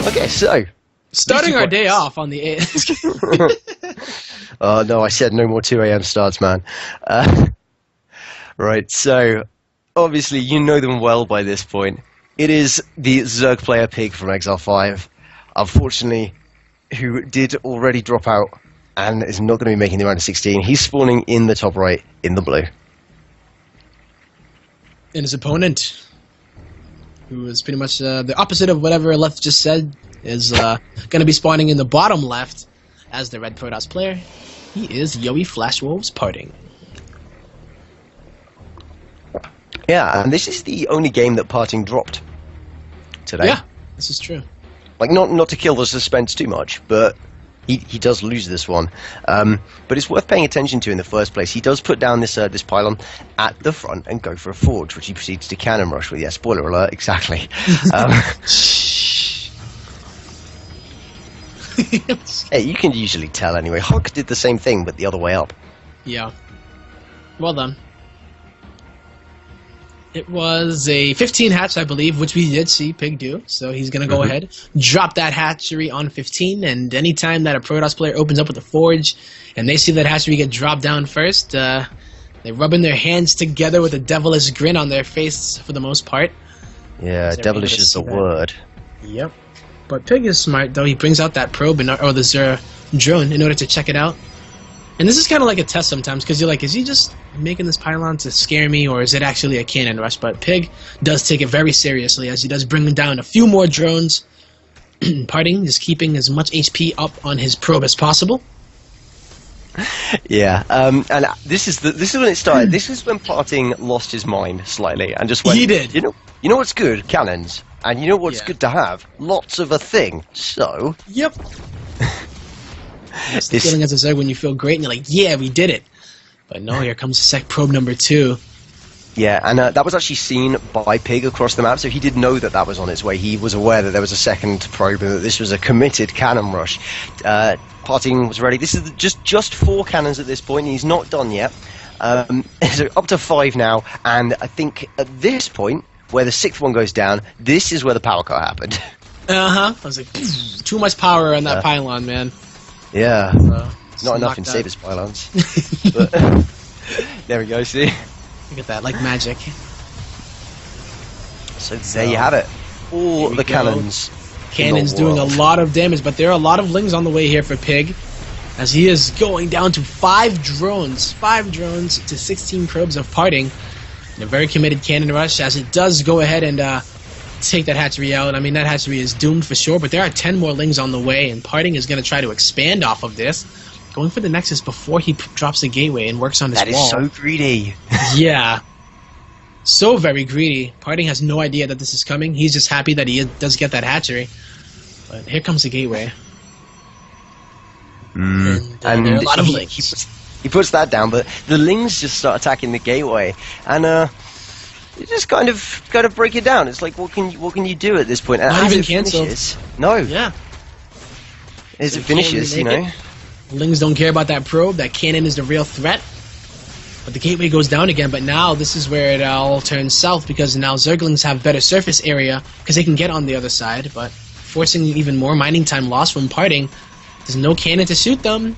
Okay, so starting our day off on the 8th. Oh no, I said no more 2 a.m. starts, man. Right, so obviously you know them well by this point. It is the Zerg player Pig from Exile 5, unfortunately, who did already drop out and is not going to be making the round of 16. He's spawning in the top right in the blue. And his opponent, who is pretty much the opposite of whatever Left just said, is going to be spawning in the bottom left as the red Protoss player. He is Yoey Flashwolves PartinG. Yeah, and this is the only game that PartinG dropped today. Yeah, this is true. Like, not to kill the suspense too much, but he does lose this one. But it's worth paying attention to in the first place. He does put down this this pylon at the front and go for a forge, which he proceeds to cannon rush with. Yeah, spoiler alert, exactly. Hey, you can usually tell anyway. Hawk did the same thing, but the other way up. Yeah. Well done. It was a 15 hatch, I believe, which we did see Pig do. So he's going to go ahead, drop that hatchery on 15, and anytime that a Protoss player opens up with a forge and they see that hatchery get dropped down first, they're rubbing their hands together with a devilish grin on their face for the most part. Yeah, devilish is the word. Yep. But Pig is smart, though. He brings out that probe, or the drone, in order to check it out. And this is kind of like a test sometimes, because you're like, is he just making this pylon to scare me, or is it actually a cannon rush? But Pig does take it very seriously, as he does bring down a few more drones. PartinG is keeping as much HP up on his probe as possible. Yeah, and this is when it started. This is when PartinG lost his mind slightly and just went. He did. You know what's good? Cannons. And you know what's good to have? Lots of a thing. So. Yep. That's the feeling as a Zerg when you feel great and you're like, yeah, we did it. But no, here comes sec probe number 2. Yeah, and that was actually seen by Pig across the map, so he did know that that was on its way. He was aware that there was a second probe and that this was a committed cannon rush. PartinG was ready. This is just 4 cannons at this point, and he's not done yet. So up to 5 now, and I think at this point, where the 6th one goes down, this is where the power cut happened. I was like, too much power on that pylon, man. Yeah, not enough in Saber's pylons. But, there we go, see? Look at that, like magic. So there you have it. All the cannons. Cannons doing a lot of damage, but there are a lot of lings on the way here for Pig, as he is going down to 5 drones. 5 drones to 16 probes of PartinG. And a very committed cannon rush, as it does go ahead and take that hatchery out. I mean, that hatchery is doomed for sure, but there are 10 more lings on the way, and PartinG is going to try to expand off of this, going for the Nexus before he drops the gateway and works on his wall. That is so greedy. Yeah. So very greedy. PartinG has no idea that this is coming. He's just happy that he does get that hatchery. But here comes the gateway. And there are a lot of lings. He puts that down, but the lings just start attacking the gateway, and you just kind of break it down. It's like, what can you do at this point? And not even cancel. No. Yeah. As it finishes, you know. Lings don't care about that probe. That cannon is the real threat. But the gateway goes down again. But now this is where it all turns south, because now Zerglings have better surface area because they can get on the other side. But forcing even more mining time loss from PartinG. There's no cannon to shoot them.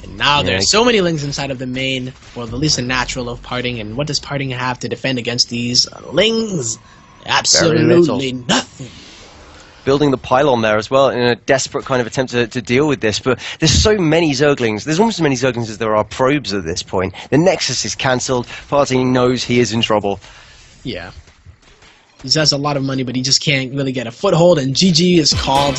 And now there's so many lings inside of the main, well, at least the natural of PartinG. And what does PartinG have to defend against these lings? Absolutely nothing. Building the pylon there as well in a desperate kind of attempt to deal with this. But there's so many Zerglings. There's almost as many Zerglings as there are probes at this point. The Nexus is cancelled. PartinG knows he is in trouble. Yeah. He has a lot of money, but he just can't really get a foothold, and GG is called.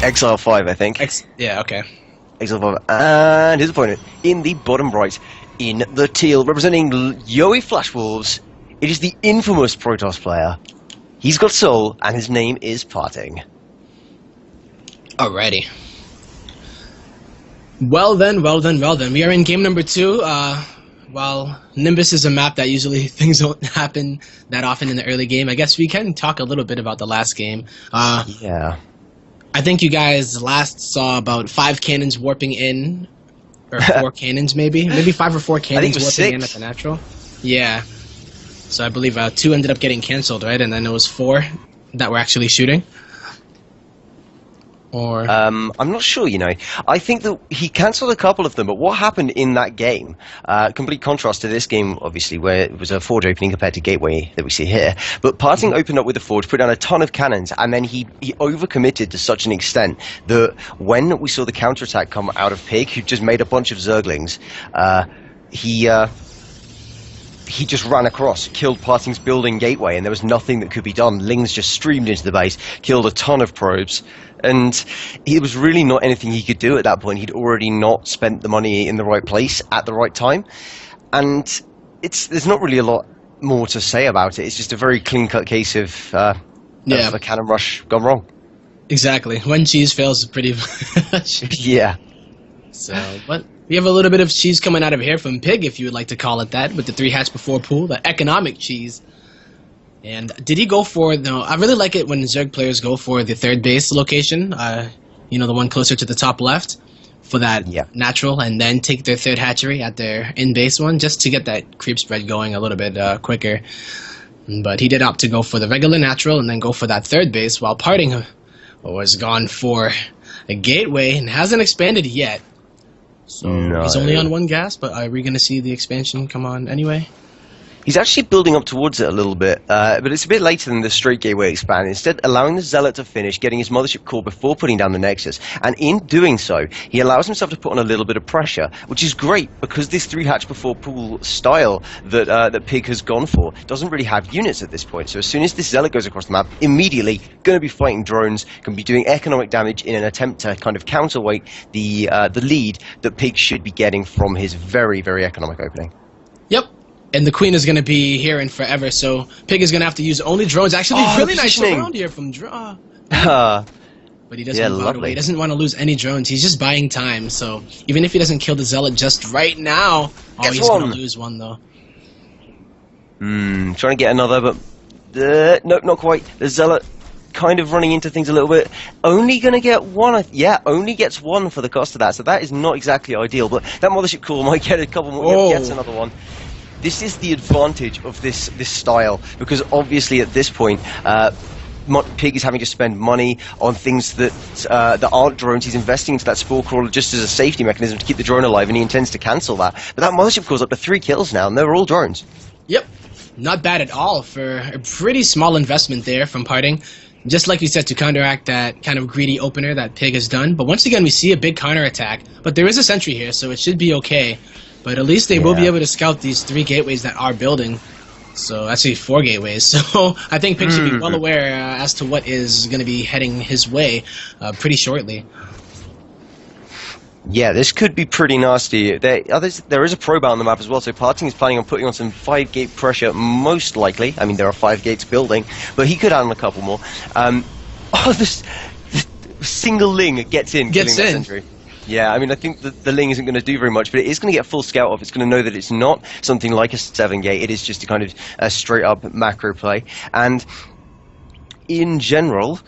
Exile 5, I think. Yeah, okay. Exile 5. And his opponent in the bottom right, in the teal, representing Yoey Flashwolves. It is the infamous Protoss player. He's got soul, and his name is PartinG. Alrighty. Well then. We are in game number 2. While Nimbus is a map that usually things don't happen that often in the early game, I guess we can talk a little bit about the last game. Yeah. I think you guys last saw about 5 cannons warping in Or 4 cannons, maybe? Maybe 5 or 4 cannons it was warping in 6. at the natural. Yeah. So I believe 2 ended up getting cancelled, right? And then it was 4 that were actually shooting. Or I'm not sure, you know. I think that he cancelled a couple of them, but what happened in that game, complete contrast to this game, obviously, where it was a forge opening compared to Gateway that we see here, but PartinG opened up with a forge, put down a ton of cannons, and then he overcommitted to such an extent that when we saw the counterattack come out of PiG, who just made a bunch of Zerglings, he just ran across, killed PartinG's building gateway, and there was nothing that could be done. Lings just streamed into the base, killed a ton of probes, and it was really not anything he could do at that point. He'd already not spent the money in the right place at the right time, and there's not really a lot more to say about it. It's just a very clean-cut case of a cannon rush gone wrong. Exactly. When cheese fails, pretty much. Yeah. So, but we have a little bit of cheese coming out of here from PiG, if you would like to call it that, with the 3 hatch before pool, the economic cheese. And did he go for, no, I really like it when Zerg players go for the 3rd base location, you know, the one closer to the top left, for that natural, and then take their 3rd hatchery at their in-base one, just to get that creep spread going a little bit quicker. But he did opt to go for the regular natural, and then go for that 3rd base, while PartinG was gone for a gateway, and hasn't expanded yet. So he's only on 1 gas, but are we going to see the expansion come on anyway? He's actually building up towards it a little bit, but it's a bit later than the straight gateway expand. Instead, allowing the Zealot to finish, getting his mothership core before putting down the Nexus. And in doing so, he allows himself to put on a little bit of pressure, which is great, because this 3 hatch before pool style that PiG has gone for doesn't really have units at this point. So as soon as this Zealot goes across the map, immediately going to be fighting drones, can be doing economic damage in an attempt to kind of counterweight the lead that PiG should be getting from his very, very economic opening. Yep. And the Queen is going to be here and forever, so PiG is going to have to use only drones. Actually, really nice around here from draw. But he doesn't he doesn't want to lose any drones. He's just buying time, so even if he doesn't kill the Zealot just right now, he's going to lose 1, though. Trying to get another, but nope, not quite. The Zealot kind of running into things a little bit. Only going to get 1, only gets 1 for the cost of that, so that is not exactly ideal, but that mothership core might get a couple more, gets another 1. This is the advantage of this style, because obviously at this point, PiG is having to spend money on things that aren't drones. He's investing into that spore crawler just as a safety mechanism to keep the drone alive, and he intends to cancel that. But that mothership core's up to 3 kills now, and they're all drones. Yep, not bad at all for a pretty small investment there from PartinG. Just like we said, to counteract that kind of greedy opener that PiG has done. But once again, we see a big counterattack. But there is a sentry here, so it should be okay. But at least they will be able to scout these 3 gateways that are building. So, actually 4 gateways. So, I think PiG should be well aware as to what is going to be heading his way pretty shortly. Yeah, this could be pretty nasty. There is a probe out on the map as well, so PartinG is planning on putting on some 5-gate pressure, most likely. I mean, there are 5 gates building, but he could add on a couple more. This single Ling gets in, killing that sentry. Yeah, I mean, I think the Ling isn't going to do very much, but it is going to get full scout off. It's going to know that it's not something like a 7-gate. It is just a kind of a straight-up macro play. And in general,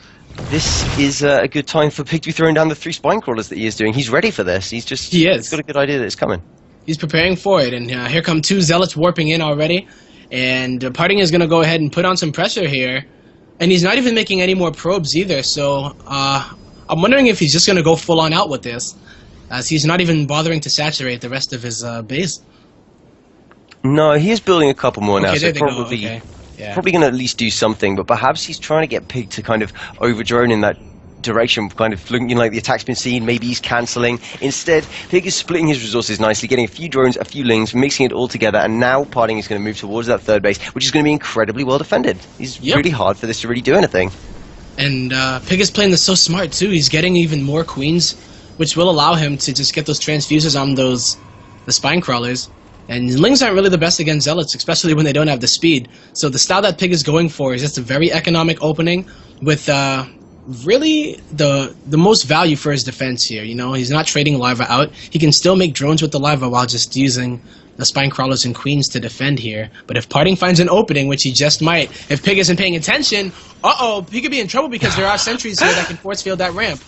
this is a good time for PiG to be throwing down the 3 spine crawlers that he is doing. He's ready for this. He's got a good idea that it's coming. He's preparing for it, and here come 2 Zealots warping in already. And PartinG is going to go ahead and put on some pressure here. And he's not even making any more probes either, so I'm wondering if he's just going to go full-on out with this, as he's not even bothering to saturate the rest of his base. No, he is building a couple more now, so probably going to at least do something, but perhaps he's trying to get PiG to kind of over-drone in that direction, kind of looking like the attack's been seen, maybe he's cancelling. Instead, PiG is splitting his resources nicely, getting a few drones, a few Lings, mixing it all together, and now PartinG is going to move towards that 3rd base, which is going to be incredibly well defended. It's really hard for this to really do anything. And PiG is playing this so smart, too. He's getting even more queens, which will allow him to just get those transfuses on the spine crawlers. And Lings aren't really the best against Zealots, especially when they don't have the speed. So the style that PiG is going for is just a very economic opening with really the most value for his defense here. You know, he's not trading Larva out. He can still make drones with the Larva while just using the spine crawlers and queens to defend here. But if PartinG finds an opening, which he just might, if PiG isn't paying attention, he could be in trouble because there are sentries here that can force field that ramp.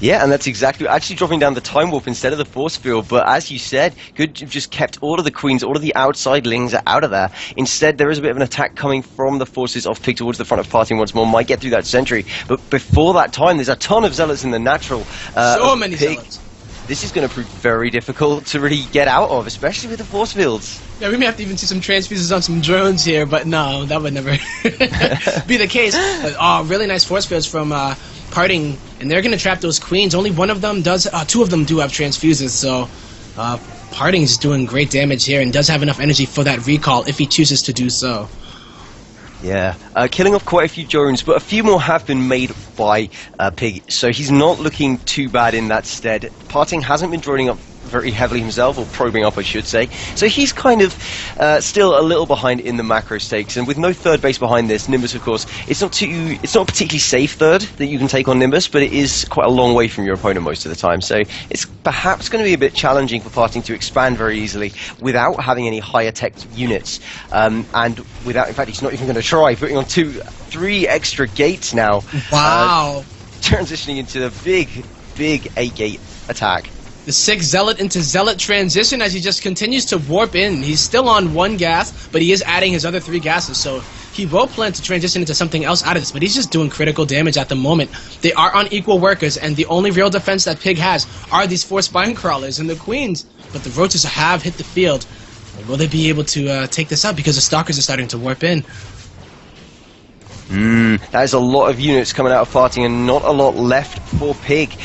Yeah, and that's exactly actually dropping down the time warp instead of the force field. But as you said, could have just kept all of the queens, all of the outside lings out of there. Instead, there is a bit of an attack coming from the forces of Pig towards the front of PartinG once more. Might get through that sentry, but before that time, there's a ton of zealots in the natural. So many Pig. zealots. This is going to prove very difficult to really get out of, especially with the force fields. Yeah, we may have to even see some transfuses on some drones here, but no, that would never be the case. Oh, really nice force fields from PartinG, and they're going to trap those queens. Only one of them does, two of them do have transfuses, so PartinG is doing great damage here and does have enough energy for that recall if he chooses to do so. Yeah, killing off quite a few drones, but a few more have been made by Pig, so he's not looking too bad in that stead. PartinG hasn't been droning up very heavily himself, or probing up I should say, so he's kind of still a little behind in the macro stakes, and with no third base behind this, Nimbus of course, it's not a particularly safe third that you can take on Nimbus, but it is quite a long way from your opponent most of the time, so it's perhaps going to be a bit challenging for PartinG to expand very easily without having any higher tech units, and without, in fact he's not even going to try, putting on 3 extra gates now. Wow. Transitioning into a big 8-gate attack. The 6 Zealot into Zealot transition as he just continues to warp in. He's still on 1 gas, but he is adding his other 3 gases, so he will plan to transition into something else out of this, but he's just doing critical damage at the moment. They are on equal workers, and the only real defense that Pig has are these 4 spine crawlers and the queens, but the roaches have hit the field. Will they be able to take this out, because the stalkers are starting to warp in? That is a lot of units coming out of PartinG and not a lot left for Pig.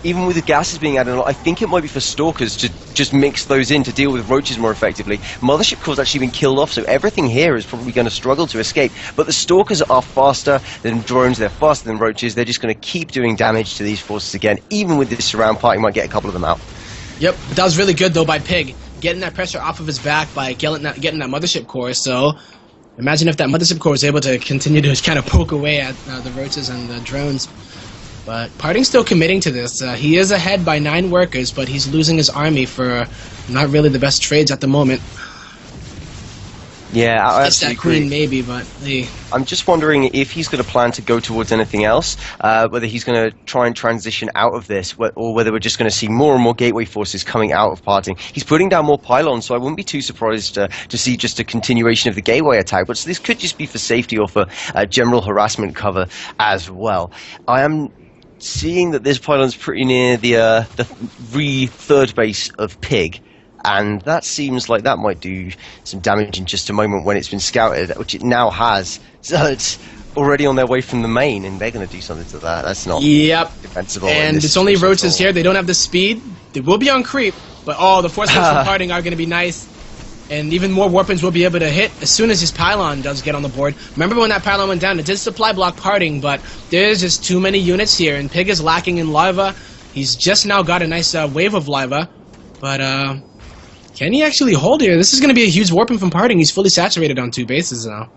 Even with the gases being added, I think it might be for Stalkers to just mix those in to deal with roaches more effectively. Mothership Core's actually been killed off, so everything here is probably going to struggle to escape. But the Stalkers are faster than drones, they're faster than roaches, they're just going to keep doing damage to these forces again. Even with this surround, PartinG might get a couple of them out. Yep, but that was really good though by Pig, getting that pressure off of his back by getting that Mothership Core, so imagine if that Mothership Core was able to continue to kind of poke away at the roaches and the drones. But PartinG's still committing to this. He is ahead by 9 workers, but he's losing his army for not really the best trades at the moment. Yeah, I it's that queen maybe, but I'm just wondering if he's going to plan to go towards anything else, whether he's going to try and transition out of this, or whether we're just going to see more and more gateway forces coming out of PartinG. He's putting down more pylons, so I wouldn't be too surprised to see just a continuation of the gateway attack, but this could just be for safety or for general harassment cover as well. I am seeing that this pylon's pretty near the third base of Pig, and that seems like that might do some damage in just a moment when it's been scouted, which it now has. So it's already on their way from the main, and they're going to do something to that. That's not defensible. And it's only roaches here. They don't have the speed. They will be on creep, but the force fields from PartinG are going to be nice. And even more warpins will be able to hit as soon as his pylon does get on the board. Remember when that pylon went down, it did supply block PartinG, but there's just too many units here, and Pig is lacking in lava. He's just now got a nice wave of lava, but can he actually hold here? This is going to be a huge warping from PartinG. He's fully saturated on 2 bases now.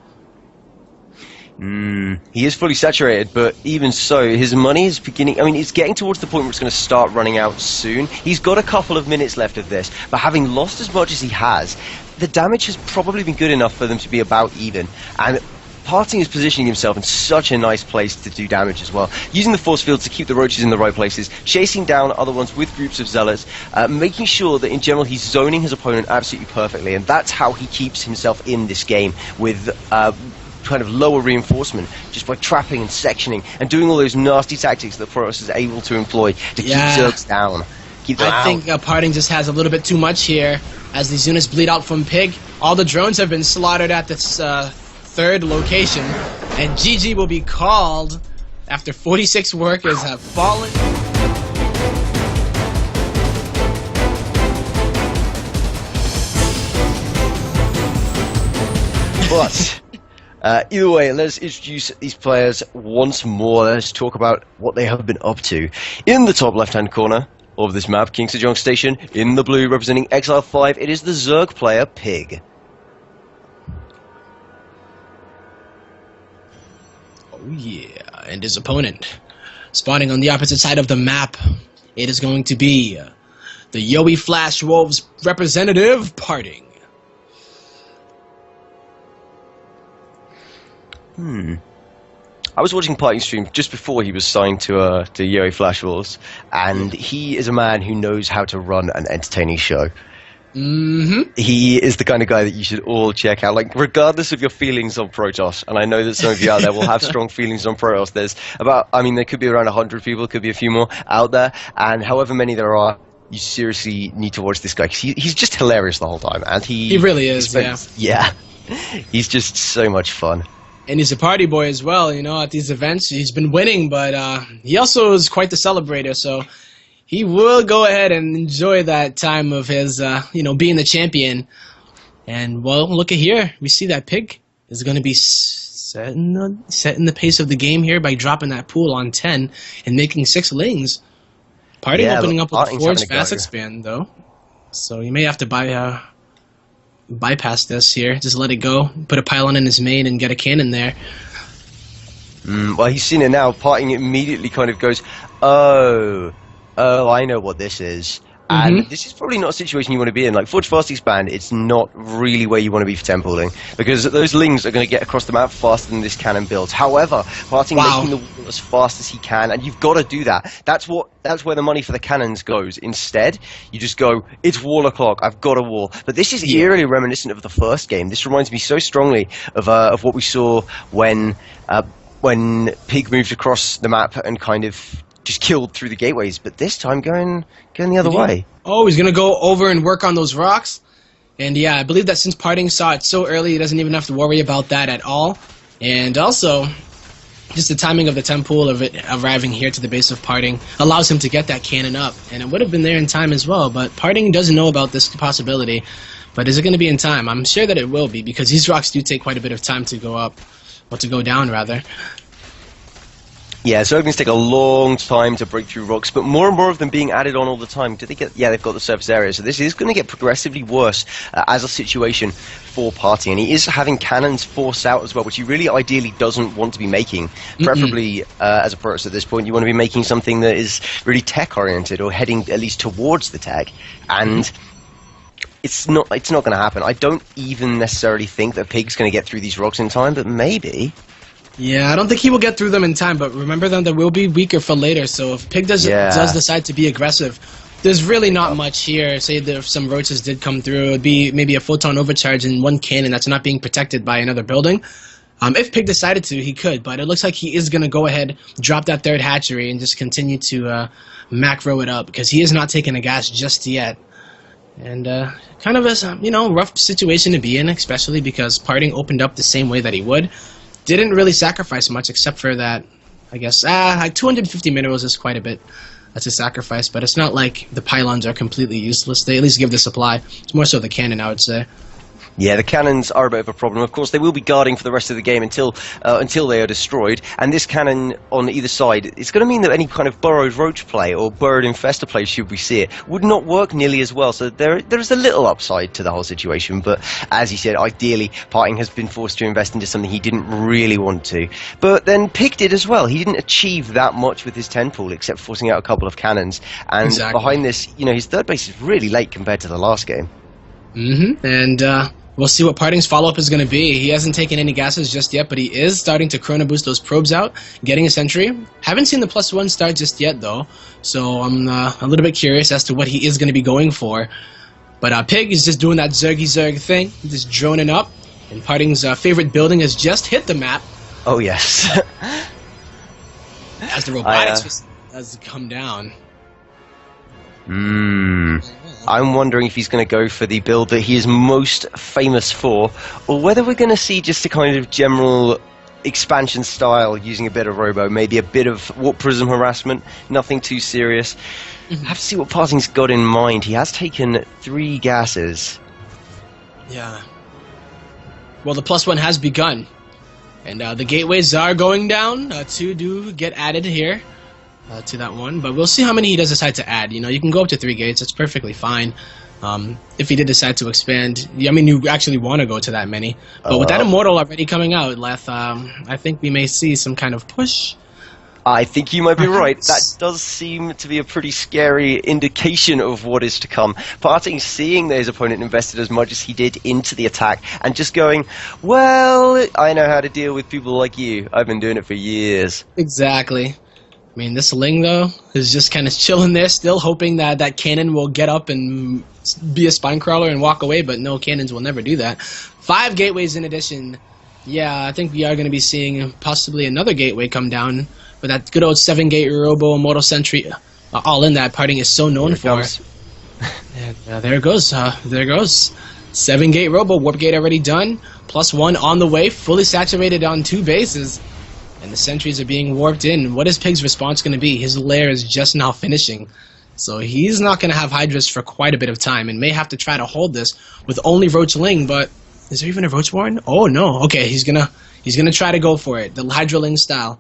He is fully saturated, but even so, his money is beginning. I mean, it's getting towards the point where it's going to start running out soon. He's got a couple of minutes left of this, but having lost as much as he has, the damage has probably been good enough for them to be about even. And PartinG is positioning himself in such a nice place to do damage as well, using the force fields to keep the roaches in the right places, chasing down other ones with groups of zealots, making sure that in general he's zoning his opponent absolutely perfectly, and that's how he keeps himself in this game with kind of lower reinforcement, just by trapping and sectioning and doing all those nasty tactics that Protoss is able to employ to keep Zergs down. I think PartinG just has a little bit too much here as these units bleed out from Pig. All the drones have been slaughtered at this third location, and GG will be called after 46 workers have fallen. But either way, let's introduce these players once more. Let's talk about what they have been up to. In the top left-hand corner of this map, King Sejong Station, in the blue, representing Exile 5, it is the Zerg player, Pig. Oh yeah, and his opponent, spawning on the opposite side of the map, it is going to be the Yowie Flash Wolves representative, PartinG. I was watching PartinG stream just before he was signed to UA Flash Wars, and he is a man who knows how to run an entertaining show. He is the kind of guy that you should all check out, like regardless of your feelings on Protoss. And I know that some of you out there will have strong feelings on Protoss. There's there could be around 100 people, could be a few more out there, and however many there are, you seriously need to watch this guy because he's just hilarious the whole time, and he really is. Yeah, he's just so much fun. And he's a party boy as well. You know, at these events, he's been winning, but he also is quite the celebrator. So he will go ahead and enjoy that time of his, being the champion. And, well, look at here. We see that PiG is going to be setting the pace of the game here by dropping that pool on 10 and making 6 lings. PartinG opening up with a Forge Fast Expand, though. So you may have to bypass this here. Just let it go. Put a pylon in his main and get a cannon there. Well, he's seen it now. PartinG immediately kind of goes, oh, I know what this is. And this is probably not a situation you want to be in. Like, Forge Fast Expand, it's not really where you want to be for templing, because those lings are going to get across the map faster than this cannon builds. However, PartinG making the wall as fast as he can, and you've got to do that. That's where the money for the cannons goes. Instead, you just go, it's wall o'clock, I've got a wall. But this is eerily reminiscent of the first game. This reminds me so strongly of what we saw when PiG moved across the map and kind of just killed through the gateways, but this time going the other way. Oh, he's going to go over and work on those rocks. And yeah, I believe that since PartinG saw it so early, he doesn't even have to worry about that at all. And also, just the timing of the temp pool of it arriving here to the base of PartinG allows him to get that cannon up. And it would have been there in time as well, but PartinG doesn't know about this possibility. But is it going to be in time? I'm sure that it will be, because these rocks do take quite a bit of time to go up, or to go down, rather. Yeah, Zerglings take a long time to break through rocks, but more and more of them being added on all the time. Do they get? Yeah, they've got the surface area, so this is going to get progressively worse as a situation for PartinG, and he is having cannons force out as well, which he really ideally doesn't want to be making. Preferably, as a Protoss at this point, you want to be making something that is really tech-oriented, or heading at least towards the tech, and it's not going to happen. I don't even necessarily think that PiG's going to get through these rocks in time, but maybe. Yeah, I don't think he will get through them in time, but remember them, they will be weaker for later, so if PiG does decide to be aggressive, there's really not much here. Say that if some roaches did come through, it would be maybe a photon overcharge in one cannon that's not being protected by another building. If PiG decided to, he could, but it looks like he is going to go ahead, drop that third hatchery, and just continue to macro it up, because he is not taking a gas just yet. And kind of a rough situation to be in, especially because PartinG opened up the same way that he would. Didn't really sacrifice much, except for that, I guess, like 250 minerals is quite a bit. That's a sacrifice, but it's not like the pylons are completely useless. They at least give the supply. It's more so the cannon, I would say. Yeah, the cannons are a bit of a problem. Of course, they will be guarding for the rest of the game until they are destroyed. And this cannon on either side, it's going to mean that any kind of burrowed roach play or burrowed infestor play, should we see it, would not work nearly as well. So there is a little upside to the whole situation. But as you said, ideally, PartinG has been forced to invest into something he didn't really want to. But then PiG did as well. He didn't achieve that much with his 10 pool, except forcing out a couple of cannons. And behind this, his third base is really late compared to the last game. And we'll see what PartinG's follow-up is going to be. He hasn't taken any gases just yet, but he is starting to chrono boost those probes out, getting a sentry. Haven't seen the +1 start just yet, though, so I'm a little bit curious as to what he is going to be going for. But PiG is just doing that zergy-zerg thing, just droning up, and PartinG's favorite building has just hit the map. Oh, yes. As the robotics has come down. I'm wondering if he's going to go for the build that he is most famous for, or whether we're going to see just a kind of general expansion style using a bit of robo, maybe a bit of warp prism harassment, nothing too serious. I have to see what PartinG's got in mind. He has taken 3 gases. Yeah. Well, the +1 has begun, and the gateways are going down. 2 do get added here. To that one, but we'll see how many he does decide to add. You can go up to 3 gates, that's perfectly fine. If he did decide to expand, I mean, you actually want to go to that many. But with that Immortal already coming out, Leth, I think we may see some kind of push. I think you might be right. That Perhaps. does seem to be a pretty scary indication of what is to come. PartinG seeing that his opponent invested as much as he did into the attack and just going, well, I know how to deal with people like you. I've been doing it for years. Exactly. I mean, this Ling, though, is just kind of chilling there, still hoping that that cannon will get up and be a spine crawler and walk away, but no, cannons will never do that. 5 gateways in addition. Yeah, I think we are going to be seeing possibly another gateway come down, but that good old 7-gate Robo Immortal Sentry, all in that PartinG is so known for. And there it goes. There it goes. 7-gate Robo, Warp Gate already done, +1 on the way, fully saturated on 2 bases. And the sentries are being warped in. What is Pig's response going to be? His lair is just now finishing. So he's not going to have Hydras for quite a bit of time and may have to try to hold this with only Roach Ling, but is there even a Roachborn? Oh no. Okay, he's gonna try to go for it. The Hydra Ling style.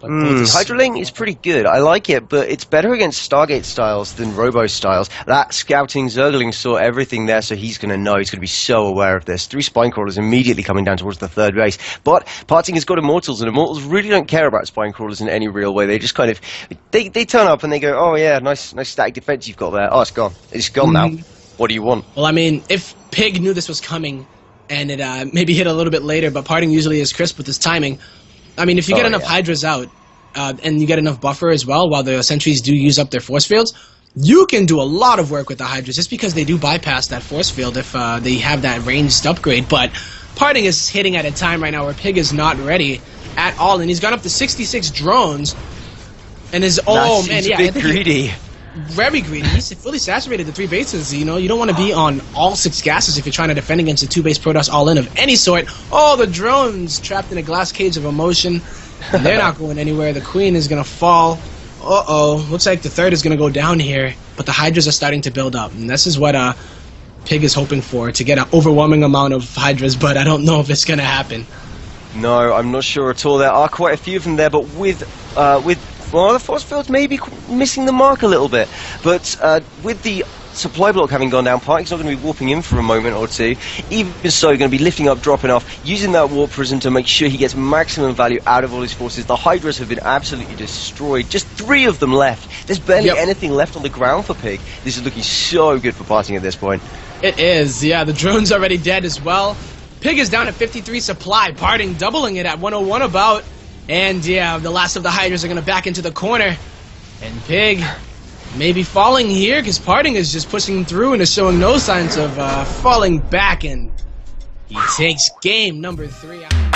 Hydra Ling is pretty good. I like it, but it's better against Stargate styles than Robo styles. That scouting Zergling saw everything there, so he's going to know. He's going to be so aware of this. 3 spine crawlers immediately coming down towards the 3rd base. But PartinG has got Immortals, and Immortals really don't care about spine crawlers in any real way. They just kind of they turn up and they go, oh yeah, nice static defense you've got there. Oh, it's gone. It's gone now. What do you want? Well, I mean, if Pig knew this was coming and it maybe hit a little bit later, but PartinG usually is crisp with his timing. I mean, if you get enough Hydras out, and you get enough buffer as well, while the sentries do use up their force fields, you can do a lot of work with the Hydras, just because they do bypass that force field if they have that ranged upgrade. But PartinG is hitting at a time right now where Pig is not ready at all, and he's gone up to 66 drones, and his a bit greedy. Very greedy. He's fully saturated the 3 bases. You know, you don't want to be on all 6 gases if you're trying to defend against a 2-base Protoss all-in of any sort. Oh, the drones trapped in a glass cage of emotion. They're not going anywhere. The Queen is going to fall. Uh-oh. Looks like the 3rd is going to go down here. But the Hydras are starting to build up. And this is what Pig is hoping for, to get an overwhelming amount of Hydras. But I don't know if it's going to happen. No, I'm not sure at all. There are quite a few of them there, but with well, the force field's maybe missing the mark a little bit. But with the supply block having gone down, PartinG's not going to be warping in for a moment or two. Even so, going to be lifting up, dropping off, using that warp prism to make sure he gets maximum value out of all his forces. The Hydras have been absolutely destroyed. Just 3 of them left. There's barely anything left on the ground for Pig. This is looking so good for PartinG at this point. It is. Yeah, the drone's already dead as well. Pig is down at 53 supply. PartinG doubling it at 101 about. And yeah, the last of the Hydras are going to back into the corner. And Pig maybe falling here, because PartinG is just pushing through and is showing no signs of falling back, and he takes game number 3 out.